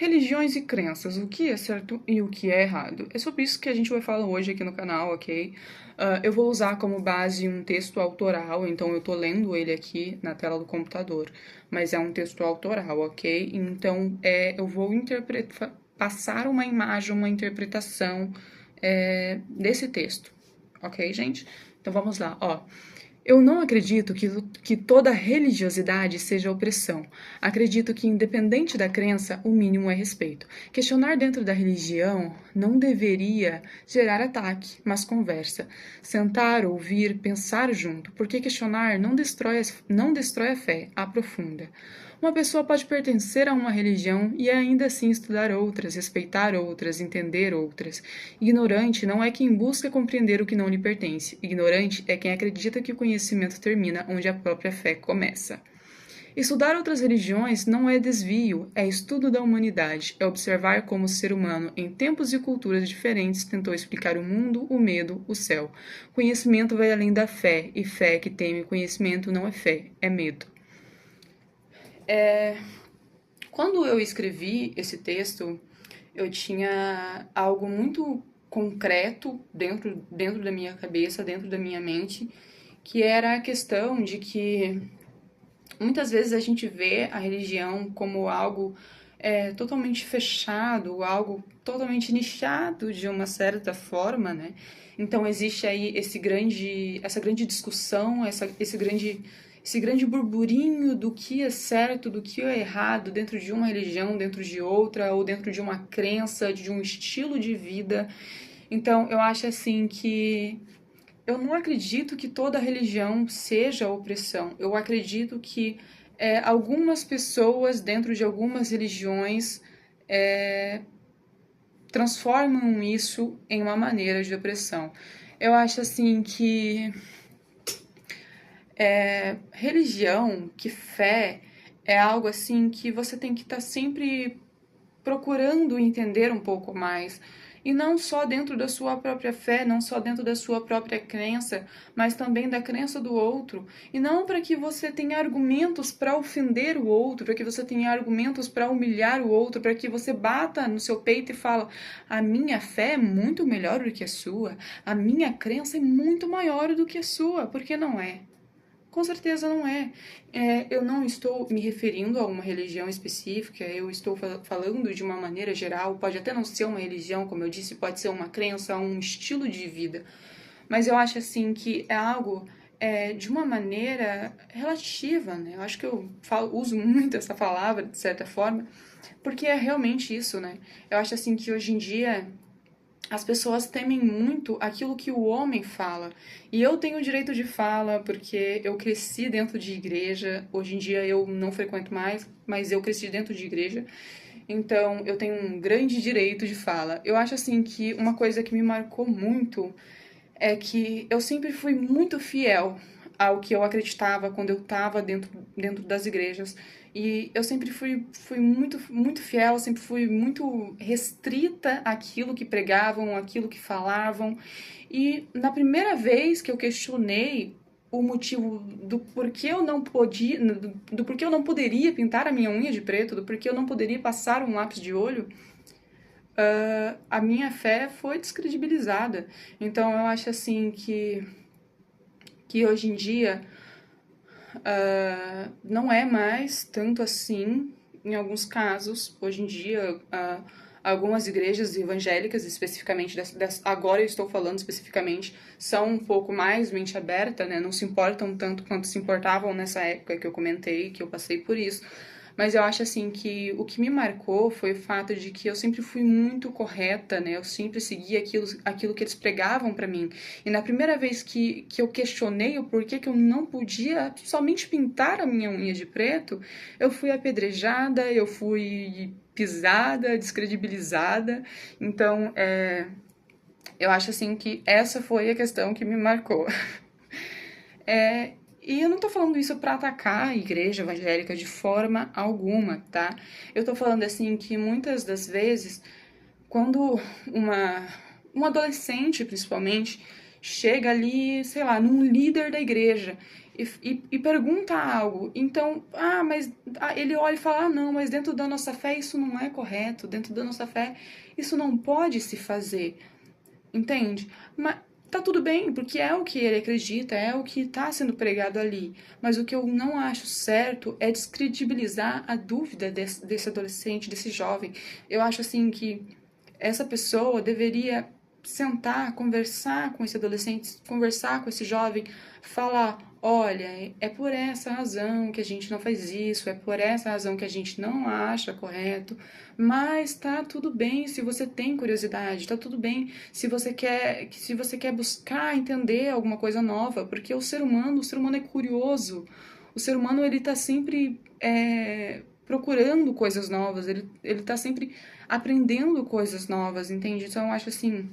Religiões e crenças, o que é certo e o que é errado. É sobre isso que a gente vai falar hoje aqui no canal, ok? Eu vou usar como base um texto autoral, então eu tô lendo ele aqui na tela do computador, mas é um texto autoral, ok? Então eu vou passar uma imagem, uma interpretação desse texto, ok, gente? Então vamos lá, ó. Eu não acredito que toda religiosidade seja opressão. Acredito que, independente da crença, o mínimo é respeito. Questionar dentro da religião não deveria gerar ataque, mas conversa. Sentar, ouvir, pensar junto, porque questionar não destrói a fé, aprofunda. Uma pessoa pode pertencer a uma religião e ainda assim estudar outras, respeitar outras, entender outras. Ignorante não é quem busca compreender o que não lhe pertence. Ignorante é quem acredita que o conhecimento termina onde a própria fé começa. Estudar outras religiões não é desvio, é estudo da humanidade, é observar como o ser humano, em tempos e culturas diferentes, tentou explicar o mundo, o medo, o céu. Conhecimento vai além da fé, e fé que teme conhecimento não é fé, é medo. Quando eu escrevi esse texto, eu tinha algo muito concreto dentro da minha cabeça, dentro da minha mente, que era a questão de que muitas vezes a gente vê a religião como algo totalmente fechado, algo totalmente nichado de uma certa forma, né? Então existe aí essa grande discussão, esse grande burburinho do que é certo, do que é errado dentro de uma religião, dentro de outra, ou dentro de uma crença, de um estilo de vida. Então eu acho assim que eu não acredito que toda religião seja opressão. Eu acredito que algumas pessoas dentro de algumas religiões transformam isso em uma maneira de opressão. Eu acho assim que religião, que fé, é algo assim que você tem que estar sempre procurando entender um pouco mais. E não só dentro da sua própria fé, não só dentro da sua própria crença, mas também da crença do outro. E não para que você tenha argumentos para ofender o outro, para que você tenha argumentos para humilhar o outro, para que você bata no seu peito e fala: a minha fé é muito melhor do que a sua, a minha crença é muito maior do que a sua, porque não é. Com certeza não é. Eu não estou me referindo a uma religião específica, eu estou falando de uma maneira geral. Pode até não ser uma religião, como eu disse, pode ser uma crença, um estilo de vida. Mas eu acho assim que é algo de uma maneira relativa, né? Eu acho que uso muito essa palavra, de certa forma, porque é realmente isso, né? Eu acho assim que hoje em dia as pessoas temem muito aquilo que o homem fala. E eu tenho direito de fala porque eu cresci dentro de igreja. Hoje em dia eu não frequento mais, mas eu cresci dentro de igreja. Então eu tenho um grande direito de fala. Eu acho assim que uma coisa que me marcou muito é que eu sempre fui muito fiel ao que eu acreditava quando eu estava dentro das igrejas. E eu sempre fui muito fiel, sempre fui muito restrita àquilo que pregavam, àquilo que falavam. E na primeira vez que eu questionei o motivo do porquê eu não podia, do porquê eu não poderia pintar a minha unha de preto, do porquê eu não poderia passar um lápis de olho, a minha fé foi descredibilizada. Então eu acho assim que hoje em dia não é mais tanto assim, em alguns casos. Hoje em dia, algumas igrejas evangélicas, especificamente, agora eu estou falando especificamente, são um pouco mais mente aberta, né? Não se importam tanto quanto se importavam nessa época que eu comentei, que eu passei por isso. Mas eu acho assim que o que me marcou foi o fato de que eu sempre fui muito correta, né? Eu sempre segui aquilo que eles pregavam para mim. E na primeira vez que eu questionei o porquê que eu não podia somente pintar a minha unha de preto, eu fui apedrejada, eu fui pisada, descredibilizada. Então, eu acho assim que essa foi a questão que me marcou. E eu não tô falando isso pra atacar a igreja evangélica de forma alguma, tá? Eu tô falando assim que muitas das vezes, quando um adolescente, principalmente, chega ali, sei lá, num líder da igreja e pergunta algo. Então, mas ele olha e fala, não, mas dentro da nossa fé isso não é correto, dentro da nossa fé isso não pode se fazer, entende? Mas tá tudo bem, porque é o que ele acredita, é o que está sendo pregado ali. Mas o que eu não acho certo é descredibilizar a dúvida desse adolescente, desse jovem. Eu acho assim que essa pessoa deveria sentar, conversar com esse adolescente, conversar com esse jovem, falar: olha, é por essa razão que a gente não faz isso, é por essa razão que a gente não acha correto, mas tá tudo bem se você tem curiosidade, tá tudo bem se você quer buscar entender alguma coisa nova, porque o ser humano é curioso, o ser humano ele tá sempre procurando coisas novas, ele tá sempre aprendendo coisas novas, entende? Então eu acho assim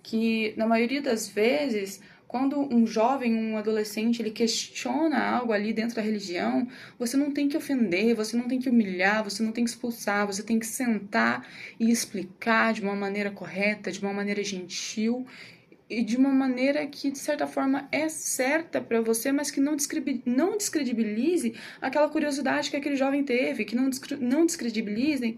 que na maioria das vezes, quando um jovem, um adolescente, ele questiona algo ali dentro da religião, você não tem que ofender, você não tem que humilhar, você não tem que expulsar, você tem que sentar e explicar de uma maneira correta, de uma maneira gentil e de uma maneira que, de certa forma, é certa para você, mas que não descredibilize aquela curiosidade que aquele jovem teve, que não descredibilizem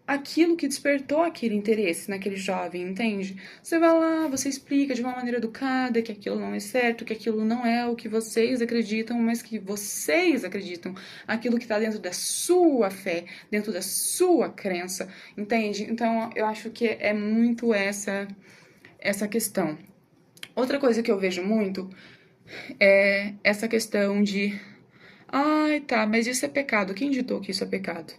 aquilo que despertou aquele interesse naquele jovem, entende? Você vai lá, você explica de uma maneira educada que aquilo não é certo, que aquilo não é o que vocês acreditam, mas que vocês acreditam, aquilo que está dentro da sua fé, dentro da sua crença, entende? Então, eu acho que é muito essa questão. Outra coisa que eu vejo muito é essa questão de, ai, tá, mas isso é pecado. Quem ditou que isso é pecado?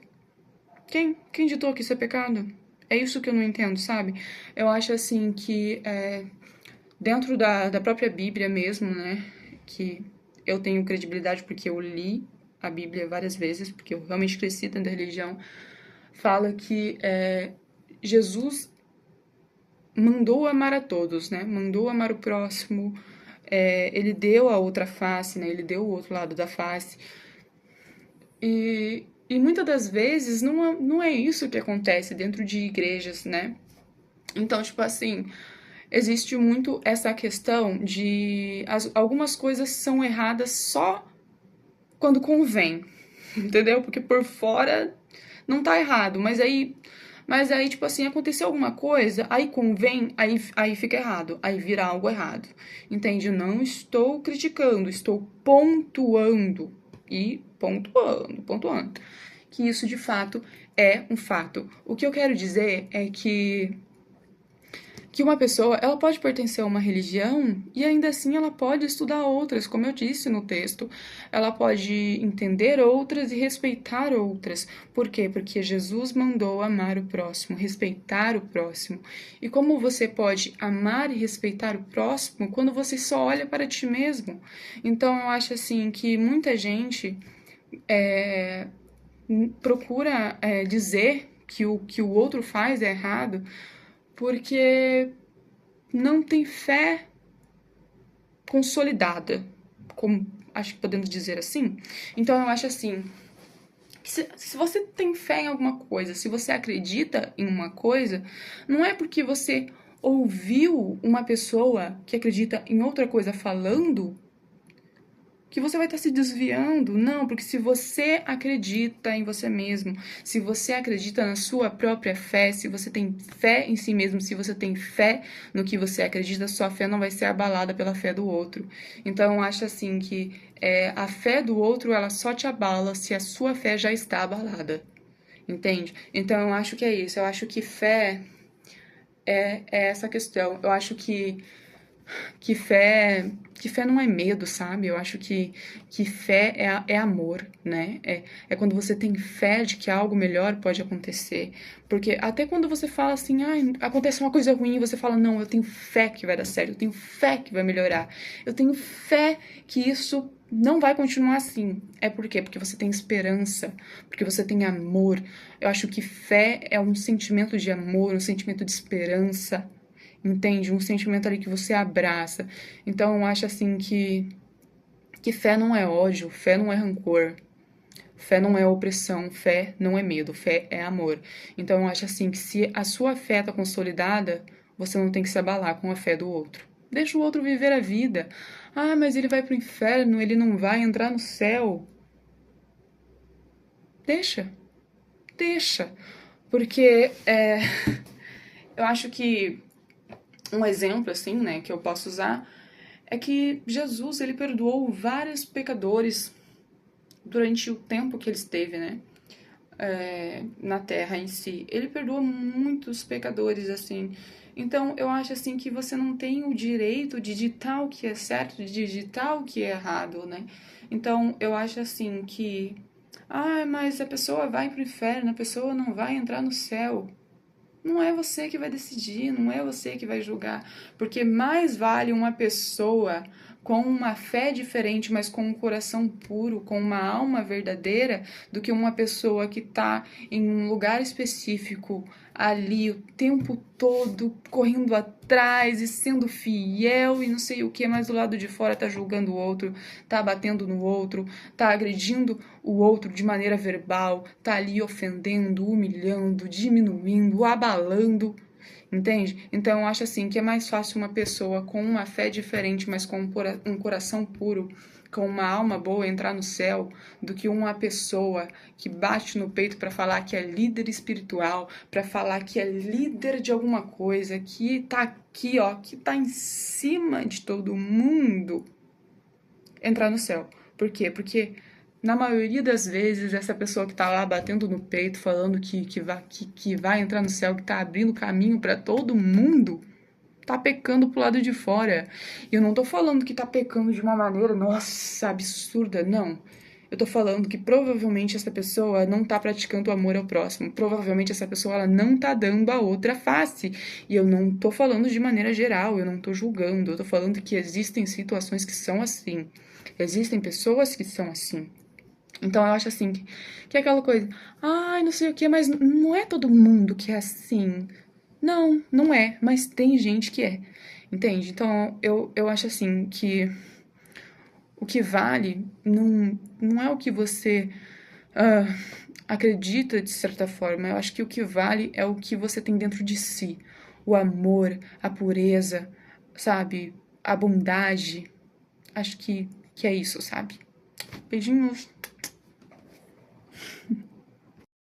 Quem ditou que isso é pecado? É isso que eu não entendo, sabe? Eu acho assim que dentro da própria Bíblia mesmo, né? Que eu tenho credibilidade porque eu li a Bíblia várias vezes, porque eu realmente cresci dentro da religião, fala que Jesus mandou amar a todos, né? Mandou amar o próximo, ele deu a outra face, né? Ele deu o outro lado da face. E muitas das vezes não é isso que acontece dentro de igrejas, né? Então, tipo assim, existe muito essa questão de algumas coisas são erradas só quando convém, entendeu? Porque por fora não tá errado, mas aí tipo assim, aconteceu alguma coisa, aí convém, aí fica errado, aí vira algo errado. Entende? Não estou criticando, estou pontuando e pontuando que isso de fato é um fato. O que eu quero dizer é que uma pessoa, ela pode pertencer a uma religião e ainda assim ela pode estudar outras, como eu disse no texto. Ela pode entender outras e respeitar outras. Por quê? Porque Jesus mandou amar o próximo, respeitar o próximo. E como você pode amar e respeitar o próximo quando você só olha para ti mesmo? Então eu acho assim que muita gente procura dizer que o outro faz é errado porque não tem fé consolidada, como acho que podemos dizer assim. Então eu acho assim, que se você tem fé em alguma coisa, se você acredita em uma coisa, não é porque você ouviu uma pessoa que acredita em outra coisa falando que você vai estar se desviando. Não, porque se você acredita em você mesmo, se você acredita na sua própria fé, se você tem fé em si mesmo, se você tem fé no que você acredita, sua fé não vai ser abalada pela fé do outro. Então, eu acho assim que a fé do outro, ela só te abala se a sua fé já está abalada. Entende? Então, eu acho que é isso. Eu acho que fé é essa questão. Eu acho que fé não é medo, sabe? Eu acho que fé é amor, né? É quando você tem fé de que algo melhor pode acontecer. Porque até quando você fala assim, acontece uma coisa ruim, você fala, não, eu tenho fé que vai dar certo, eu tenho fé que vai melhorar, eu tenho fé que isso não vai continuar assim. É por quê? Porque você tem esperança, porque você tem amor. Eu acho que fé é um sentimento de amor, um sentimento de esperança, entende? Um sentimento ali que você abraça. Então eu acho assim que fé não é ódio, fé não é rancor, fé não é opressão, fé não é medo, fé é amor. Então eu acho assim que se a sua fé tá consolidada, você não tem que se abalar com a fé do outro. Deixa o outro viver a vida. Ah, mas ele vai pro inferno, ele não vai entrar no céu. Deixa, deixa. Porque eu acho que um exemplo, assim, né, que eu posso usar é que Jesus, ele perdoou vários pecadores durante o tempo que ele esteve, né, na Terra em si. Ele perdoa muitos pecadores, assim. Então, eu acho, assim, que você não tem o direito de ditar o que é certo, de digitar o que é errado, né. Então, eu acho, assim, que... Ah, mas a pessoa vai pro inferno, a pessoa não vai entrar no céu. Não é você que vai decidir, não é você que vai julgar, porque mais vale uma pessoa com uma fé diferente, mas com um coração puro, com uma alma verdadeira, do que uma pessoa que está em um lugar específico, ali o tempo todo, correndo atrás e sendo fiel e não sei o que, mas do lado de fora tá julgando o outro, tá batendo no outro, tá agredindo o outro de maneira verbal, tá ali ofendendo, humilhando, diminuindo, abalando, entende? Então eu acho assim que é mais fácil uma pessoa com uma fé diferente, mas com um coração puro, com uma alma boa entrar no céu, do que uma pessoa que bate no peito para falar que é líder espiritual, para falar que é líder de alguma coisa, que tá aqui, ó, que tá em cima de todo mundo, entrar no céu. Por quê? Porque na maioria das vezes, essa pessoa que tá lá batendo no peito, falando que vai entrar no céu, que tá abrindo caminho para todo mundo, tá pecando pro lado de fora. E eu não tô falando que tá pecando de uma maneira, nossa, absurda, não. Eu tô falando que provavelmente essa pessoa não tá praticando o amor ao próximo. Provavelmente essa pessoa ela não tá dando a outra face. E eu não tô falando de maneira geral, eu não tô julgando. Eu tô falando que existem situações que são assim. Existem pessoas que são assim. Então eu acho assim, que é aquela coisa, ai, não sei o que, mas não é todo mundo que é assim. Não, não é, mas tem gente que é. Entende? Então eu acho assim que o que vale não é o que você ah, acredita de certa forma. Eu acho que o que vale é o que você tem dentro de si. O amor, a pureza, sabe? A bondade. Acho que é isso, sabe? Beijinhos.